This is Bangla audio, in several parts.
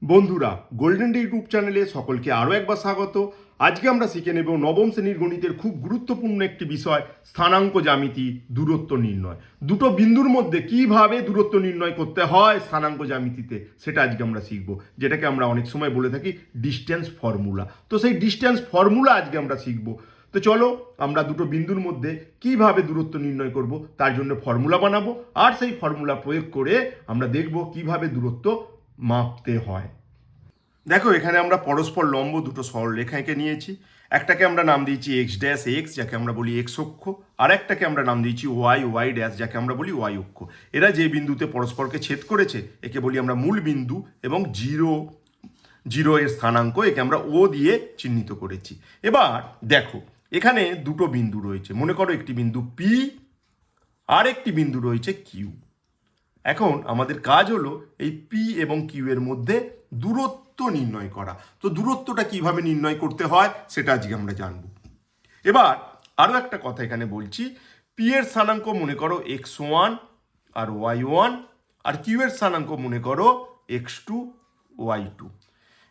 বন্ধুরা, গোল্ডেন ডে ইউটিউব চ্যানেলে সকলকে আরও একবার স্বাগত। আজকে আমরা শিখে নেব নবম শ্রেণীর গণিতের খুব গুরুত্বপূর্ণ একটি বিষয়, স্থানাঙ্ক জ্যামিতি, দূরত্ব নির্ণয়। দুটো বিন্দুর মধ্যে কিভাবে দূরত্ব নির্ণয় করতে হয় স্থানাঙ্ক জ্যামিতিতে, সেটা আজকে আমরা শিখব, যেটাকে আমরা অনেক সময় বলে থাকি ডিস্টেন্স ফর্মুলা। তো সেই ডিস্টেন্স ফর্মুলা আজকে আমরা শিখব। তো চলো আমরা দুটো বিন্দুর মধ্যে কিভাবে দূরত্ব নির্ণয় করব তার জন্য ফর্মুলা বানাবো, আর সেই ফর্মুলা প্রয়োগ করে আমরা দেখব কিভাবে দূরত্ব মাপতে হয়। দেখো, এখানে আমরা পরস্পর লম্ব দুটো সরলরেখা এঁকে নিয়েছি। একটাকে আমরা নাম দিয়েছি এক্স ড্যাশ এক্স, যাকে আমরা বলি এক্স অক্ষ, আর একটাকে আমরা নাম দিয়েছি ওয়াই ওয়াই ড্যাশ, যাকে আমরা বলি ওয়াই অক্ষ। এরা যে বিন্দুতে পরস্পরকে ছেদ করেছে একে বলি আমরা মূল বিন্দু, এবং জিরো জিরো এর স্থানাঙ্ক একে আমরা ও দিয়ে চিহ্নিত করেছি। এবার দেখো, এখানে দুটো বিন্দু রয়েছে। মনে করো একটি বিন্দু পি আর একটি বিন্দু রয়েছে কিউ। এখন আমাদের কাজ হলো এই পি এবং কিউ এর মধ্যে দূরত্ব নির্ণয় করা। তো দূরত্বটা কিভাবে নির্ণয় করতে হয় সেটা আজকে আমরা জানব। এবার আরও একটা কথা এখানে বলছি, পি এর স্থানাঙ্ক মনে করো এক্স ওয়ান আর ওয়াই ওয়ান, আর কিউ এর স্থানাঙ্ক মনে করো এক্স টু ওয়াই টু।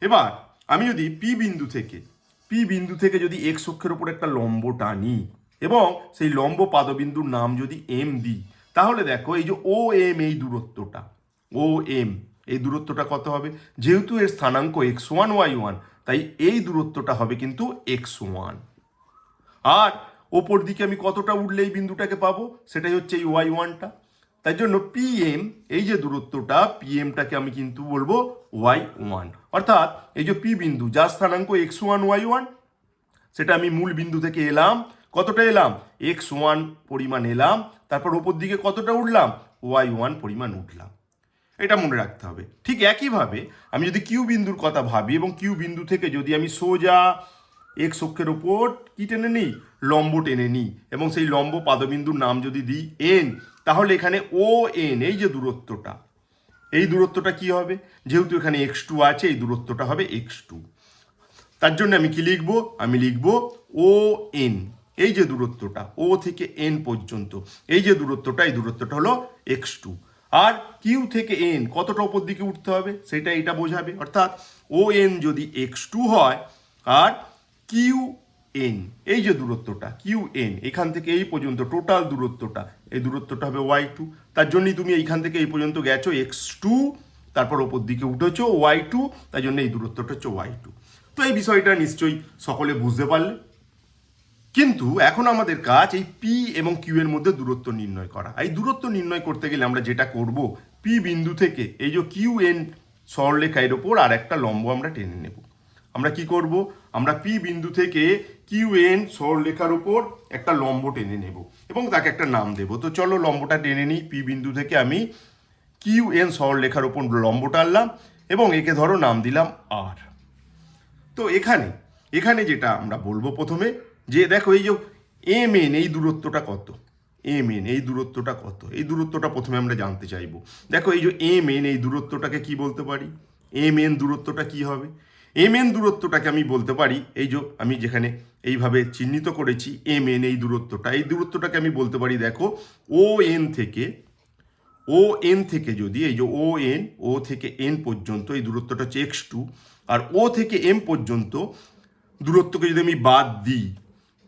এবার আমি যদি পি বিন্দু থেকে যদি এক্স অক্ষের ওপর একটা লম্ব টানি এবং সেই লম্ব পাদবিন্দুর নাম যদি এম দিই, তাহলে দেখো এই যে ও এম, এই দূরত্বটা ও এম, এই দূরত্বটা কত হবে? যেহেতু এর স্থানাঙ্ক এক্স ওয়ান ওয়াই ওয়ান, তাই এই দূরত্বটা হবে কিন্তু এক্স ওয়ান। আর ওপর দিকে আমি কতটা উঠলে এই বিন্দুটাকে পাবো, সেটাই হচ্ছে এই ওয়াই ওয়ানটা। তাই জন্য পি এম, এই যে দূরত্বটা পি এমটাকে আমি কিন্তু বলবো ওয়াই ওয়ান। অর্থাৎ এই যে পি বিন্দু যার স্থানাঙ্ক এক্স ওয়ান ওয়াই ওয়ান, সেটা আমি মূল বিন্দু থেকে এলাম, কতটা এলাম? এক্স ওয়ান পরিমাণ এলাম, তারপর ওপর দিকে কতটা উঠলাম? ওয়াই ওয়ান পরিমাণ উঠলাম। এটা মনে রাখতে হবে। ঠিক একইভাবে আমি যদি কিউ বিন্দুর কথা ভাবি এবং কিউ বিন্দু থেকে যদি আমি সোজা এক্স অক্ষের ওপর কি টেনে নিই? লম্ব টেনে নিই, এবং সেই লম্ব পাদবিন্দুর নাম যদি দিই এন, তাহলে এখানে ও এন, এই যে দূরত্বটা, এই দূরত্বটা কি হবে? যেহেতু এখানে এক্স টু আছে, এই দূরত্বটা হবে এক্স টু। তার জন্য আমি কি লিখবো? আমি লিখবো ও এন, এই যে দূরত্বটা ও থেকে এন পর্যন্ত, এই যে দূরত্বটা, এই দূরত্বটা হলো এক্স টু। আর কিউ থেকে এন কতটা ওপর দিকে উঠতে হবে সেটা এটা বোঝাবে। অর্থাৎ ও এন যদি এক্স টু হয়, আর কিউ এন, এই যে দূরত্বটা কিউ এন, এখান থেকে এই পর্যন্ত টোটাল দূরত্বটা, এই দূরত্বটা হবে ওয়াই টু। তার জন্যই তুমি এইখান থেকে এই পর্যন্ত গেছো এক্স টু, তারপর ওপর দিকে উঠেছো ওয়াই টু, তাই জন্য এই দূরত্বটা হচ্ছে ওয়াই টু। তো এই বিষয়টা নিশ্চয়ই সকলে বুঝতে পারলে। কিন্তু এখন আমাদের কাজ এই পি এবং কিউ এর মধ্যে দূরত্ব নির্ণয় করা। এই দূরত্ব নির্ণয় করতে গেলে আমরা যেটা করব, পি বিন্দু থেকে এই যে কিউ এন সরলরেখার ওপর আর একটা লম্ব আমরা টেনে নেব। আমরা কি করব? আমরা পি বিন্দু থেকে কিউ এন সরলরেখার ওপর একটা লম্ব টেনে নেব এবং তাকে একটা নাম দেব। তো চলো লম্বটা টেনে নিই। পি বিন্দু থেকে আমি কিউ এন সরলরেখার ওপর লম্ব টানলাম এবং একে ধরো নাম দিলাম আর। তো এখানে এখানে যেটা আমরা বলবো প্রথমে, যে দেখো এই যে এম এন, এই দূরত্বটা কত? এম এন, এই দূরত্বটা কত? এই দূরত্বটা প্রথমে আমরা জানতে চাইবো। দেখো এই যে এম এন, এই দূরত্বটাকে কি বলতে পারি? এম এন দূরত্বটা কি হবে? এম এন দূরত্বটাকে আমি বলতে পারি, এই যে আমি যেখানে এইভাবে চিহ্নিত করেছি এম এন, এই দূরত্বটা, এই দূরত্বটাকে আমি বলতে পারি দেখো ও এন থেকে যদি এই যে ও থেকে এন পর্যন্ত এই দূরত্বটা হচ্ছে এক্স টু, আর ও থেকে এম পর্যন্ত দূরত্বকে যদি আমি বাদ দিই,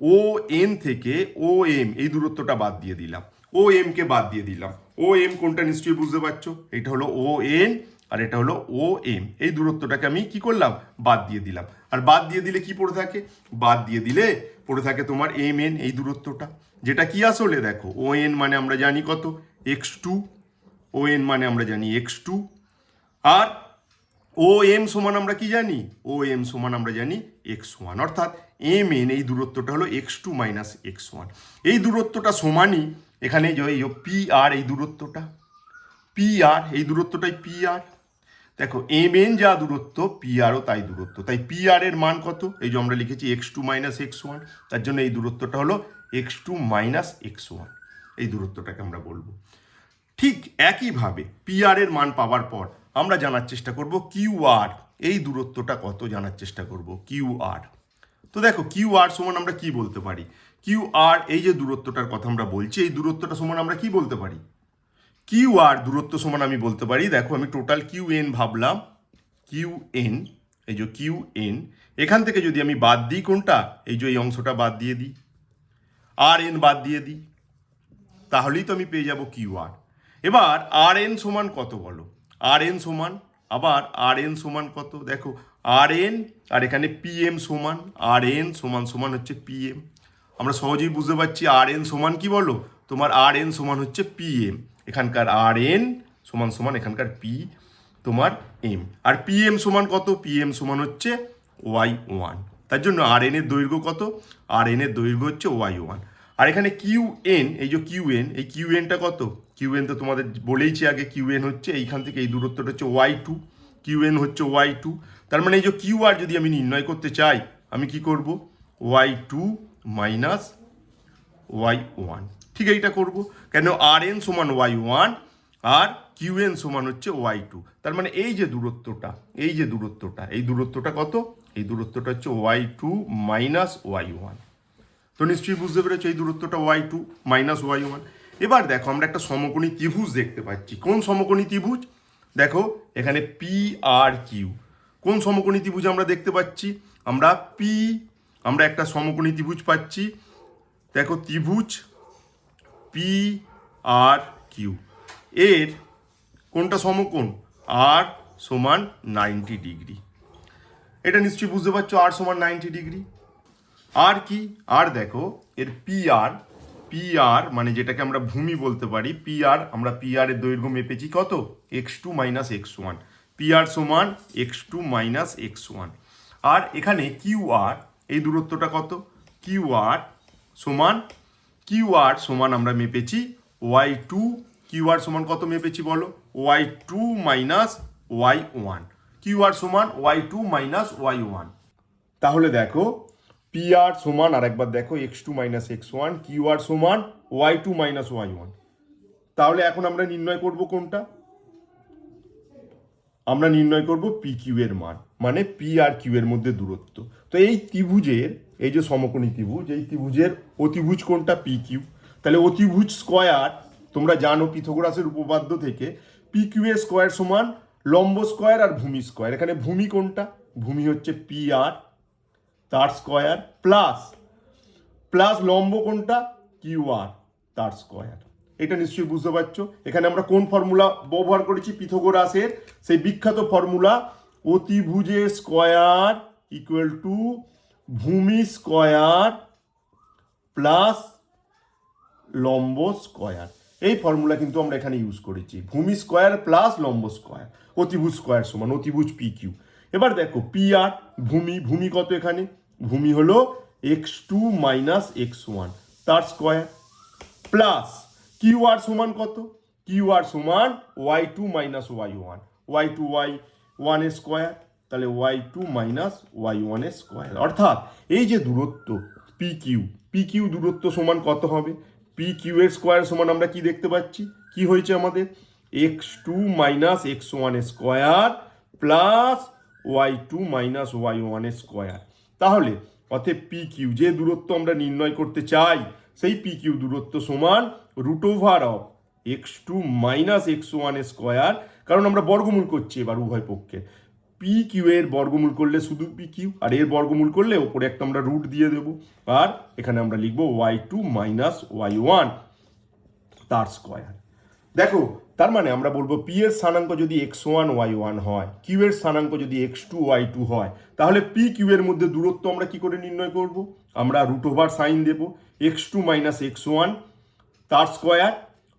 ও এন থেকে ও এম, এই দূরত্বটা বাদ দিয়ে দিলাম, ও এম কে বাদ দিয়ে দিলাম। ও এম কোনটা নিশ্চয়ই বুঝতে পারছো? এটা হলো ও এন আর এটা হলো ও এম। এই দূরত্বটাকে আমি কি করলাম? বাদ দিয়ে দিলাম। আর বাদ দিয়ে দিলে কি পড়ে থাকে? বাদ দিয়ে দিলে পড়ে থাকে তোমার এম এন, এই দূরত্বটা, যেটা কি আসলে দেখো ও এন মানে আমরা জানি কত? X two. ও এন মানে আমরা জানি এক্স টু, আর ও এম সমান আমরা কি জানি? ও এম সমান আমরা জানি এক্স ওয়ান। অর্থাৎ এম এন, এই দূরত্বটা হলো x two minus x one. এই দূরত্বটা সমানই এখানে যে পি আর, এই দূরত্বটা পি আর, এই দূরত্বটাই পি আর। দেখো এম এন যা দূরত্ব, পি আরও তাই দূরত্ব। তাই পি আর এর মান কত? এই যে আমরা লিখেছি x two minus x one, তার জন্য এই দূরত্বটা হলো x two minus x one. এই দূরত্বটাকে আমরা বলবো। ঠিক একইভাবে পি আর এর মান পাওয়ার পর আমরা জানার চেষ্টা করব কিউ আর, এই দূরত্বটা কত জানার চেষ্টা করব কিউ আর। তো দেখো কিউ আর সমান আমরা কি বলতে পারি? কিউ আর, এই যে দূরত্বটার কথা আমরা বলছি, এই দূরত্বটা সমান আমরা কি বলতে পারি? কিউ আর দূরত্ব সমান আমি বলতে পারি, দেখো আমি টোটাল কিউ এন ভাবলাম, কিউ এন, এই যে কিউ এন, এখান থেকে যদি আমি বাদ দিই কোনটা, এই যে এই অংশটা বাদ দিয়ে দিই, আর এন বাদ দিয়ে দিই, তাহলেই তো আমি পেয়ে যাব কিউ আর। এবার আর এন সমান কত বলো, আর এন সমান, আবার আর এন সমান কত দেখো, আর এন আর এখানে পি এম সমান, আর এন সমান সমান হচ্ছে পি এম। আমরা সহজেই বুঝতে পারছি আর এন সমান কি বলো, তোমার আর এন সমান হচ্ছে পি এম, এখানকার আর এন সমান সমান এখানকার পি তোমার এম, আর পি এম সমান কত, পি এম সমান হচ্ছে ওয়াই ওয়ান। তার জন্য আর এন এর দৈর্ঘ্য কত, আর এন এর দৈর্ঘ্য হচ্ছে ওয়াই ওয়ান। আর এখানে কিউ এন, এই যে কিউ এন, এই কিউ এনটা কত, কিউ এন তো তোমাদের বলেইছি আগে, কিউ এন হচ্ছে এইখান থেকে এই দূরত্বটা হচ্ছে ওয়াই টু, কিউ এন হচ্ছে ওয়াই টু। তার মানে এই যে কিউ আর যদি আমি নির্ণয় করতে চাই, আমি কি করব, y two minus Y one, ঠিক এইটা করব। কেন, আর এন সমান ওয়াই ওয়ান আর কিউ এন সমান হচ্ছে ওয়াই টু। তার মানে এই যে দূরত্বটা, এই যে দূরত্বটা, এই দূরত্বটা কত, এই দূরত্বটা হচ্ছে y two minus Y one. তো নিশ্চয়ই বুঝতে পেরেছো এই দূরত্বটা y two minus Y one. এবার দেখো আমরা একটা সমকোণী ত্রিভুজ দেখতে পাচ্ছি। কোন সমকোণী ত্রিভুজ, দেখো এখানে পি আর কিউ, কোন সমকোণী ত্রিভুজ আমরা দেখতে পাচ্ছি, আমরা একটা সমকোণী ত্রিভুজ পাচ্ছি। দেখো ত্রিভুজ পি আর কিউ, এর কোনটা সমকোণ, আর সমান 90 ডিগ্রি। এটা নিশ্চয়ই বুঝতে পারছো, আর সমান 90 ডিগ্রি। আর কি, আর দেখো এর পি আর মানে যেটাকে আমরা ভূমি বলতে পারি, পি আর, আমরা পি আর এর দৈর্ঘ্য মেপেছি কত, X two minus x one, P R সমান X two minus x one. আর এখানে কিউ আর, এই দূরত্বটা কত, কিউ আর সমান আমরা মেপেছি ওয়াই টু, কিউ আর সমান কত মেপেছি বলো, Y two minus Y one, Q R সমান Y two minus Y one. তাহলে দেখো পি আর সমান, আর একবার দেখো X two minus x one, Q R সমান Y two minus Y one. তাহলে এখন আমরা নির্ণয় করব কোনটা, আমরা নির্ণয় করব পি কিউ এর মান, মানে পি আর কিউ এর মধ্যে দূরত্ব। তো এই ত্রিভুজের, এই যে সমকোণী ত্রিভুজ, এই ত্রিভুজের অতিভুজ কোনটা, পি কিউ। তাহলে অতিভুজ স্কয়ার, তোমরা জানো পিথাগোরাসের উপপাদ্য থেকে, পি কিউ এর স্কয়ার সমান লম্ব স্কয়ার আর ভূমি স্কয়ার। এখানে ভূমি কোনটা, ভূমি হচ্ছে পি আর তার স্কয়ার, প্লাস লম্ব কোনটা, কিউ আর তার স্কয়ার। এটা নিশ্চয়ই বুঝতে পারছো। এখানে আমরা কোন ফর্মুলা ব্যবহার করেছি, পিথাগোরাসের সেই বিখ্যাত ফর্মুলা, অতিভুজের স্কয়ার ইকুয়াল টু ভূমি স্কয়ার প্লাস লম্ব স্কয়ার। এই ফর্মুলা কিন্তু আমরা এখানে ইউজ করেছি, ভূমি স্কয়ার প্লাস লম্ব স্কয়ার, অতিভুজ স্কয়ার সমান অতিভুজ পি কিউ। এবার দেখো পি আর, ভূমি কত, এখানে ভূমি হলো x two minus x one তার স্কয়ার, প্লাস কিউ আর সমান কত, কিউ আর সমান Y two minus Y one, y two y one এর স্কয়ার, তাহলে y two minus Y one এর স্কয়ার। অর্থাৎ এই যে দূরত্ব পি কিউ দূরত্ব সমান কত হবে, পি কিউ এর স্কয়ার সমান আমরা কি দেখতে পাচ্ছি, কি হয়েছে আমাদের, X two minus x one এর square plus Y two minus Y one এর স্কয়ার। তাহলে অতএব পি কিউ, যে দূরত্ব আমরা নির্ণয় করতে চাই, সেই পি কিউ দূরত্ব সমান root over of x two minus x one এর স্কয়ার, কারণ আমরা বর্গমূল করছি এবার উভয় পক্ষে। পি কিউ এর বর্গমূল করলে শুধু পি কিউ, আর এর বর্গমূল করলে ওপরে একটা আমরা রুট দিয়ে দেব, আর এখানে আমরা লিখবো y two minus Y one তার স্কয়ার। দেখো তার মানে আমরা বলবো পি এর স্থানাঙ্ক যদি এক্স ওয়ান ওয়াই ওয়ান হয়, কিউ এর স্থানাঙ্ক যদি এক্স টু ওয়াই টু হয়, তাহলে পি কিউ এর মধ্যে দূরত্ব আমরা কি করে নির্ণয় করব, আমরা রুট ওভার সাইন দেব X two minus x one তার square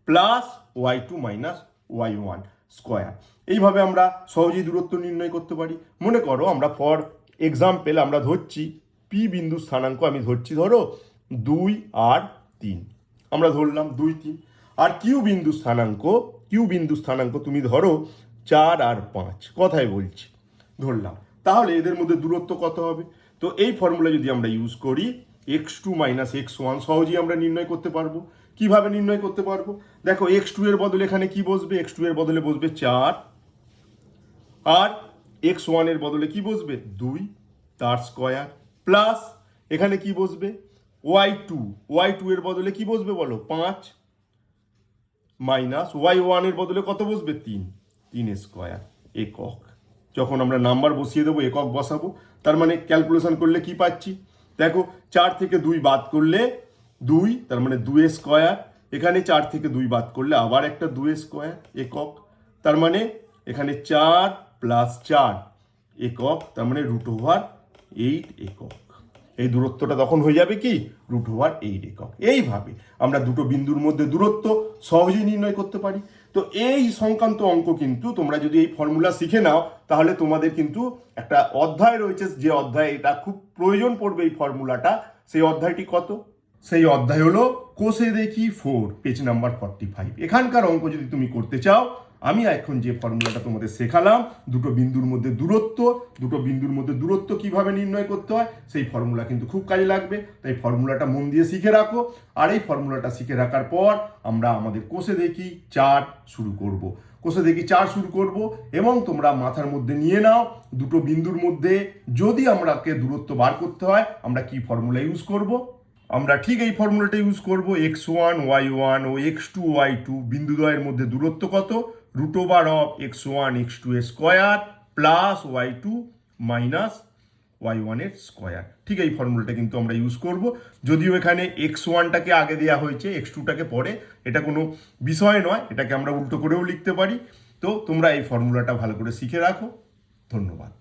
plus Y two minus Y one square. এইভাবে আমরা সহজেই দূরত্ব নির্ণয় করতে পারি। মনে করো আমরা ফর এক্সাম্পল আমরা ধরছি পি বিন্দু স্থানাঙ্ক, আমি ধরছি ধরো 2 আর 3, আমরা ধরলাম 2 3, আর কিউ বিন্দু স্থানাঙ্ক তুমি ধরো 4 আর 5, কথাই বলছি ধরলাম। তাহলে এদের মধ্যে দূরত্ব কত হবে, তো এই ফর্মুলা যদি আমরা ইউজ করি x two minus x one, সহজেই আমরা নির্ণয় করতে পারবো। কিভাবে নির্ণয় করতে পারবো, দেখো এক্স টু এর বদলে এখানে কি বসবে, এক্স টু এর বদলে বসবে 4, আর এক্স ওয়ান এর বদলে কি বসবে 2 তার স্কয়ার, প্লাস এখানে কি বসবে ওয়াই টু এর বদলে কি বসবে বলো 5, মাইনাস ওয়াই ওয়ান এর বদলে কত বসবে 3 স্কয়ার একক। যখন আমরা নাম্বার বসিয়ে দেবো একক বসাবো, তার মানে ক্যালকুলেশন করলে কি পাচ্ছি দেখো, 4 থেকে 2 বাদ করলে 2, তার মানে 2 স্কোয়ার। এখানে 4 থেকে 2 বাদ করলে আবার একটা 2 স্কোয়ার একক, তার মানে এখানে 4 + 4 একক, তার মানে √8 একক। এই দূরত্বটা তখন হয়ে যাবে কি √8 একক। এইভাবে আমরা দুটো বিন্দুর মধ্যে দূরত্ব সহজেই নির্ণয় করতে পারি। তো এই সংক্রান্ত অঙ্ক কিন্তু তোমরা যদি এই ফর্মুলা শিখে নাও, তাহলে তোমাদের কিন্তু একটা অধ্যায় রয়েছে, যে অধ্যায় এটা খুব প্রয়োজন পড়বে এই ফর্মুলাটা। সেই অধ্যায়টি কত? সেই অধ্যায় হলো কোষে দেখি 4, পেজ নাম্বার 45। এখানকার অঙ্ক যদি তুমি করতে চাও, আমি এখন যে ফর্মুলাটা তোমাদের শেখালাম, দুটো বিন্দুর মধ্যে দূরত্ব কিভাবে নির্ণয় করতে হয়, সেই ফর্মুলা কিন্তু খুব কাজে লাগবে। তাই ফর্মুলাটা মন দিয়ে শিখে রাখো। আর এই ফর্মুলাটা শিখে রাখার পর আমরা আমাদের কোষে দেখি 4 শুরু করব। এবং তোমরা মাথার মধ্যে নিয়ে নাও, দুটো বিন্দুর মধ্যে যদি আমরাকে দূরত্ব বার করতে হয়, আমরা কি ফর্মুলা ইউজ করব? আমরা ঠিক এই ফর্মুলাটা ইউজ করব। x1 y1 ও x2 y2 বিন্দুদ্বয়ের মধ্যে দূরত্ব কত? √x1 x2 square plus y2 minus y1 এর স্কোয়ার। ঠিক এই ফর্মুলাটা কিন্তু আমরা ইউজ করব। যদিও এখানে x1টাকে আগে দেওয়া হয়েছে, x2টাকে পরে, এটা কোনো বিষয় নয়, এটাকে আমরা উল্টো করেও লিখতে পারি। তো তোমরা এই ফর্মুলাটা ভালো করে শিখে রাখো। ধন্যবাদ।